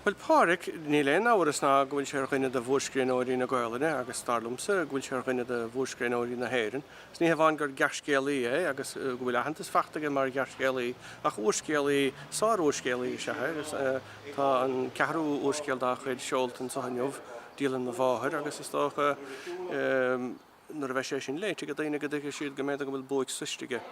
Well, Pádraic ní léon áras ná go bhfuil sé chuine de bhúrscríbhneoirí na Gaeilge agus starlumsa go bhfuil sé chuine de bhúrscríbhneoirí na Héireann. Ní bhán gur gearcéalaí agus go bhfuil ahantas fachtaige mar gearcéalaí ach úrscéalaí sár úrscéalaí se agus tá an ceathrú úrscéal dá chuid Sheol an Táin díalann na Mháthar agus is tócha nuair a bheith sé sin léite go daine go dtí siad go méid go bhfuil buig suistige.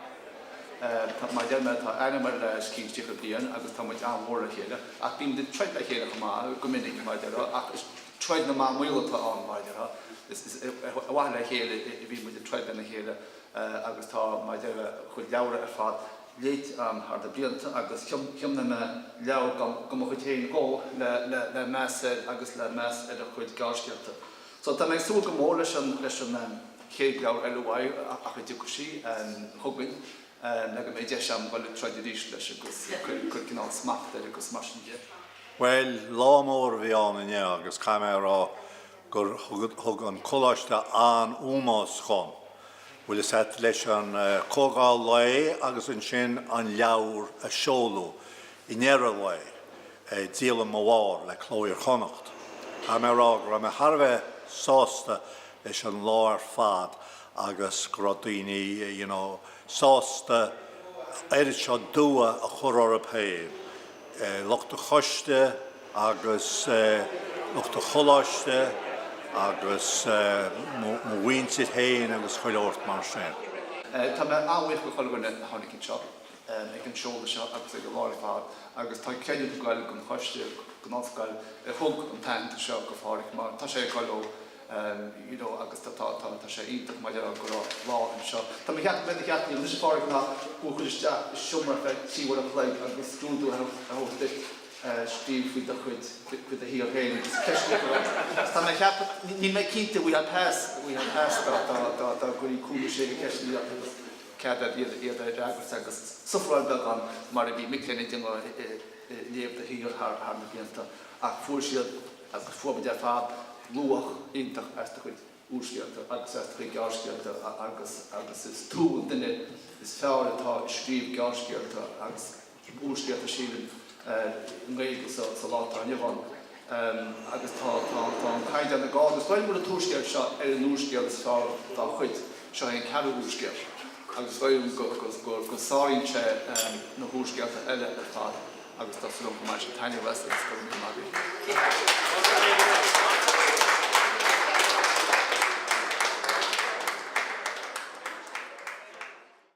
Tá mai dearna tá animar scríbhneoir bliain agus tá muid anmhór a chéile ach bím de treid a chéile go minic mai dearna ach treid na má muoiltá an mai dearna is bhain le chéile I bhí muid de treid na chéile agus tá mai dearna chuid leabhar ar fad léit ar de blianta agus ceanna me leabhar go mo chuid chéin gó le meas agus le meas ar a chuid gáiscealta. So tá méid súil go mór leis an chéad leabhar LOI a chuid dúchasí an thugaid Nag mé de sem bhil tradidís leis agus chu cinál smacht agus marsinge. Well, lámór bhí an inne agus cai mé rá gur thug an Coláiste an úmás chun. Bhfuil is het leis an cógáil le agus an sin an leabhar a Sheolú I nnéire le díalann Mhuire le Chló Iar-Chonnacht. Cai mé rá gur mé tharbheith sásta leis an lár fad agus gradíní, sásta seo dua a chur ar a péir. Lucht a choiste agus lucht a choláiste agus mhuinsid héin agus chuileoirt mar sin. Tá me anhaith go choilgurna tháinig an seo ag an seola seo agus ag go láir fád agus tá ceidir go gaile go choiste go náfáil thug an taint seo go fáric mar tá sé gailó agus tá sé ítach mai go lá an seo. Tá mé cheap mé cheap ní lis fáric ná chuiste siomar fe tíhar an léig agus scrúdú a Steve with the chuid a híor héin Tá mé cheap ní mé cinnte we had passed tá gurí cúla sé ceisní cead iad agus agus sufráil beag an mar a bhí micléine léamh a híor thar na blianta ach fuair siad agus fuair de fád luach intach esta chuid úrscéalta agus esta chuid gáiscéalta agus is tú duine is fearr atá scríb gáiscéalta agus úrscéalta sílan Gaeilge sa látar neamhain agus tá chaid an na gáil agus bhain bhfuil a túrscéal seo ar an úrscéal is fearr tá chuid seo an ceathrú úrscéal agus bhain go sáinn sé na úrscéalta eile ar fad agus tá sulam go mai sin taine west agus go